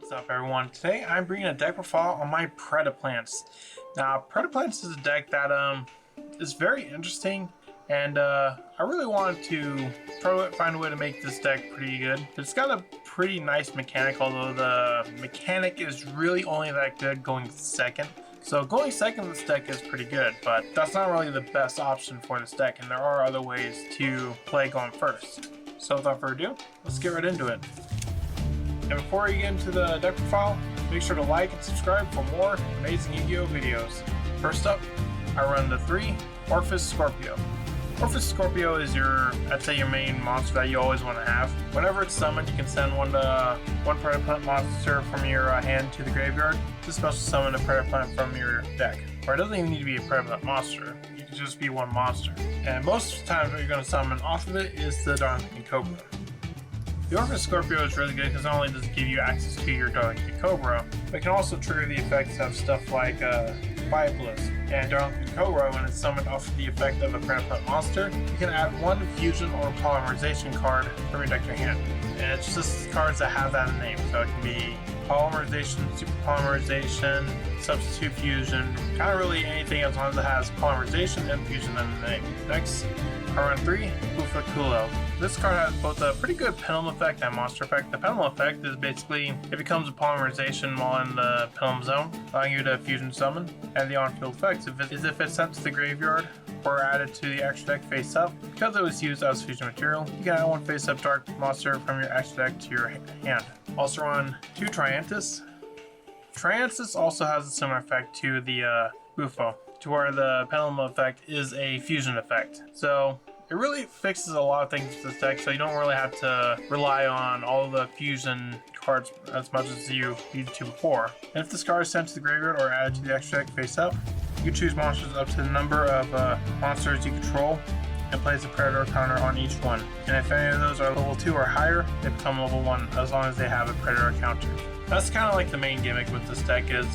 What's up, everyone? Today I'm bringing a deck profile on my Predaplants. Now, Predaplants is a deck that is very interesting, and I really wanted to find a way to make this deck pretty good. It's got a pretty nice mechanic, although the mechanic is really only that good going second. So going second this deck is pretty good, but that's not really the best option for this deck, and there are other ways to play going first. So without further ado, let's get right into it. And before you get into the deck profile, make sure to like and subscribe for more amazing Yu-Gi-Oh videos. First up, I run the 3 Orphis Scorpio. Orphis Scorpio is I'd say your main monster that you always want to have. Whenever it's summoned, you can send one Predaplant monster from your hand to the graveyard to special summon a Predaplant from your deck. Or it doesn't even need to be a Predaplant monster. It can just be one monster. And most of the times what you're going to summon off of it is the Darling Cobra. The Orphis Scorpio is really good because not only does it give you access to your Darling Cobra, but it can also trigger the effects of stuff like Predaplant. And Darling Cobra, when it's summoned off of the effect of a Predaplant monster, you can add one fusion or polymerization card from your deck to your hand. And it's just cards that have that in the name, so it can be polymerization, super polymerization, substitute fusion, kind of really anything as long as it has polymerization and fusion in the name. Next, I run 3 Kulo. This card has both a pretty good pendulum effect and monster effect. The pendulum effect is basically it becomes a polymerization while in the pendulum zone, allowing you to fusion summon. And the on-field effect is if it's sent to the graveyard or added to the extra deck face up. Because it was used as fusion material, you can add one face up dark monster from your extra deck to your hand. Also run 2 Triantis. Triantis also has a similar effect to the Bufo, to where the pendulum effect is a fusion effect. So it really fixes a lot of things with this deck, so you don't really have to rely on all the fusion cards as much as you needed to before. And if this card is sent to the graveyard or added to the extra deck face up, you can choose monsters up to the number of monsters you control and place a Predator counter on each one. And if any of those are level 2 or higher, they become level 1 as long as they have a Predator counter. That's kind of like the main gimmick with this deck is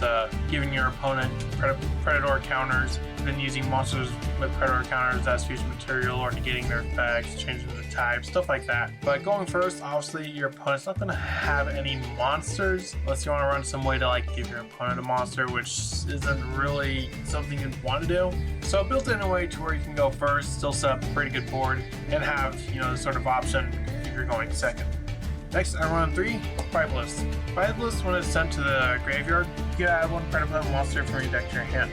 giving your opponent Predator counters, then using monsters with Predator counters as fusion material or negating their effects, changing the type, stuff like that. But going first, obviously your opponent's not going to have any monsters unless you want to run some way to like give your opponent a monster, which isn't really something you'd want to do. So built in a way to where you can go first, still set up a pretty good board, and have the sort of option if you're going second. Next, I run 3 Predaplant. Predaplant, when it's sent to the graveyard, you can add one Predaplant monster from your deck to your hand.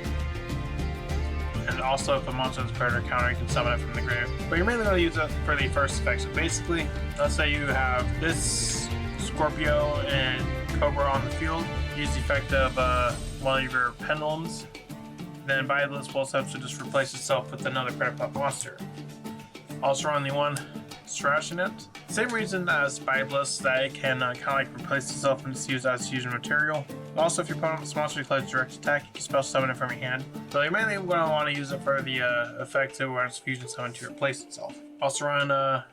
And also, if a monster has a Predator counter, you can summon it from the grave. But you're mainly going to use it for the first effect. So basically, let's say you have this Scorpio and Cobra on the field. Use the effect of one of your pendulums. Then Predaplant will essentially just replace itself with another Predaplant monster. Also run the 1 Strashinet. Same reason as Predaplant, that it can kind of like replace itself and just use as fusion material. Also, if your opponent's monster declares direct attack, you can spell summon it from your hand. So you're mainly going to want to use it for the effect where it's fusion summon to replace itself. Also run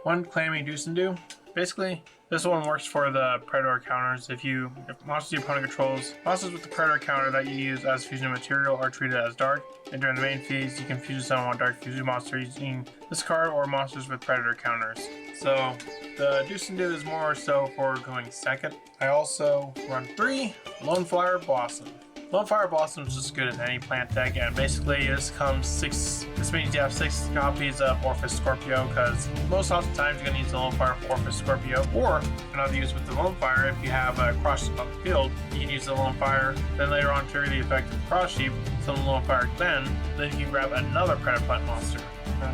1 Clammy Doosandu. Basically, this one works for the Predator counters. If monsters your opponent controls, monsters with the Predator counter that you use as fusion material are treated as dark. And during the main phase, you can fusion summon one dark fusion monster using this card or monsters with Predator counters. So the Doosandu is more so for going second. I also run 3 Lone Fire Blossom. Lone Fire Blossom is just good in any plant deck, and basically this means you have 6 copies of Orphis Scorpio, because most of the times you're going to use the Lone Fire for Orphis Scorpio, or you can either use with the Lone Fire if you have a Cross Sheep on the field, you can use the Lone Fire, then later on trigger the effect of Cross Sheep, so the Lone Fire then you can grab another Predaplant monster.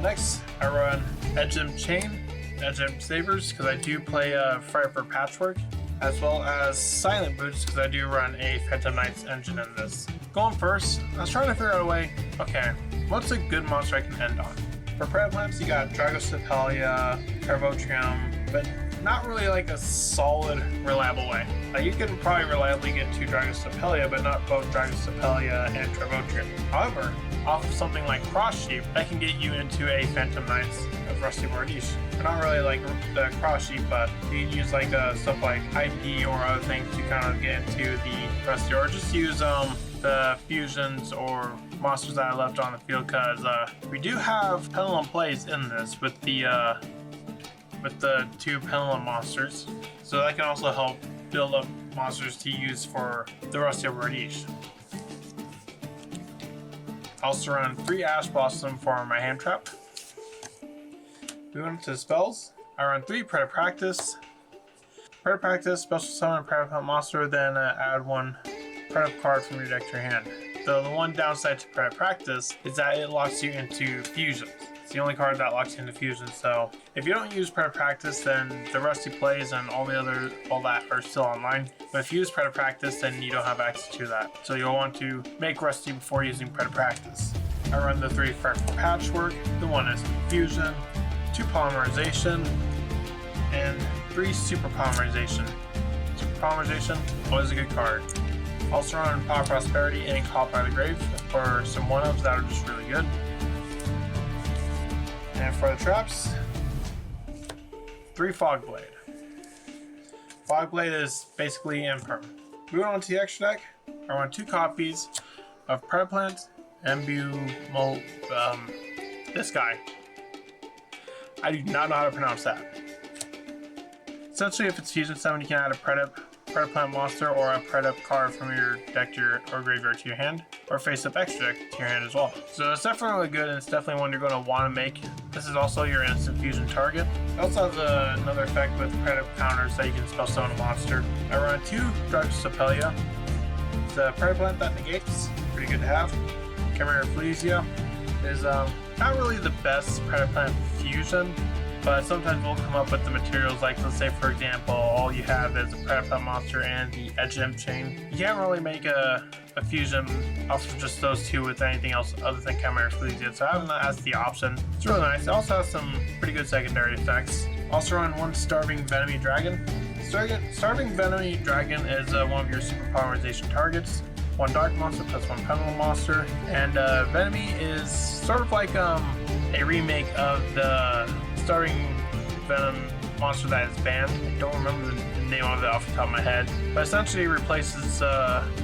Next, I run Edgem Chain, Edgem Sabers, because I do play Fire for Patchwork, as well as Silent Boots, because I do run a Phantom Knights engine in this. Going first, I was trying to figure out a way, okay, what's a good monster I can end on? For Predaplants, you got Dragostapelia, Carvotrium, but not really like a solid, reliable way. You can probably reliably get to Dragostapelia, but not both Dragostapelia and Carvotrium. However, off of something like Cross Sheep, that can get you into a Phantom Knights of Rusty Mordiche. They're not really like the Cross Sheep, but you can use like stuff like IP or other things to kind of get into the Rusty, or just use the fusions or monsters that I left on the field, because we do have pendulum plays in this with the 2 pendulum monsters, so that can also help build up monsters to use for the Rusty British. I also run 3 Ash Blossom for my hand trap. Moving on to spells, I run 3 Predaplant. Predaplant, special summon a Predaplant monster, then add 1 Predap card from your deck to your hand. So the one downside to Predaplant is that it locks you into fusions. It's the only card that locks you into fusions. So if you don't use Predaplant, then the Rusty plays and all that are still online. But if you use Predaplant, then you don't have access to that. So you'll want to make Rusty before using Predaplant. I run the 3 Fretful Patchwork, the 1 is Fusion, 2 Polymerization, and 3 Super Polymerization. Super Polymerization, always a good card. Also run Power Prosperity and Call by the Grave for some 1-ups that are just really good. And for the traps, 3 Fogblade. Fogblade is basically imperm. Moving on to the extra deck, I run 2 copies of Predaplant, this guy. I do not know how to pronounce that. Essentially, if it's Fusion Summon, you can add a Predaplant monster or a Predap card from your deck to or graveyard to your hand, or face-up extra deck to your hand as well. So it's definitely really good, and it's definitely one you're going to want to make. This is also your instant fusion target. It also has another effect with Predap counters that you can spell summon a monster. I run 2 Dark Sepelia. It's a Predaplant that negates, pretty good to have. Chimera Flesia is not really the best Predaplant fusion, but sometimes we'll come up with the materials like, let's say for example, all you have is a Predaplant monster and the Edge Imp Chain. You can't really make a fusion off of just those 2 with anything else other than Chimera Flesia, so having that as the option, it's really nice. It also has some pretty good secondary effects. Also run 1 Starving Venomy Dragon. Starving Venomy Dragon is one of your super polymerization targets. 1 Dark Monster plus 1 Pendulum Monster, and Venomy is sort of like a remake of the Starving Venom monster that is banned. I don't remember the name of it off the top of my head, but essentially it replaces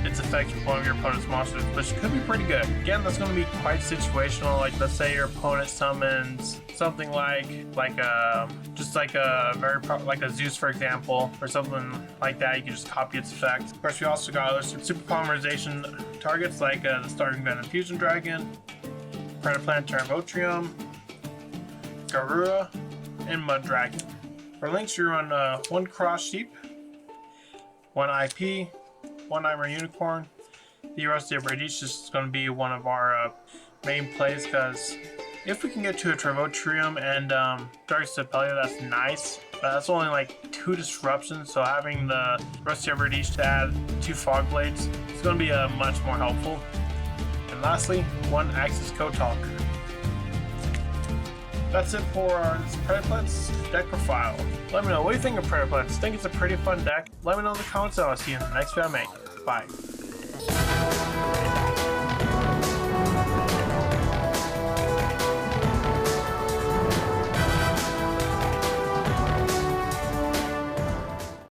its effect with one of your opponent's monsters, which could be pretty good. Again, that's going to be quite situational. Like, let's say your opponent summons something like a Zeus, for example, or something like that. You can just copy its effect. Of course, we also got other super polymerization targets like the Starving Venom Fusion Dragon, Predaplant Terravotrium, Garura, and Mud Dragon. For links, you run 1 Cross Sheep, 1 IP, 1 Nightmare Unicorn. The Rusty British is going to be one of our main plays, because if we can get to a Terravotrium and Dark Sepelia, that's nice. That's only like 2 disruptions, so having the Rusty British to add 2 Fog Blades is going to be much more helpful. And lastly, 1 Axis Kotalk. That's it for this Predaplant's deck profile. Let me know, what do you think of Predaplants? Think it's a pretty fun deck? Let me know in the comments, and I'll see you in the next video I make. Bye.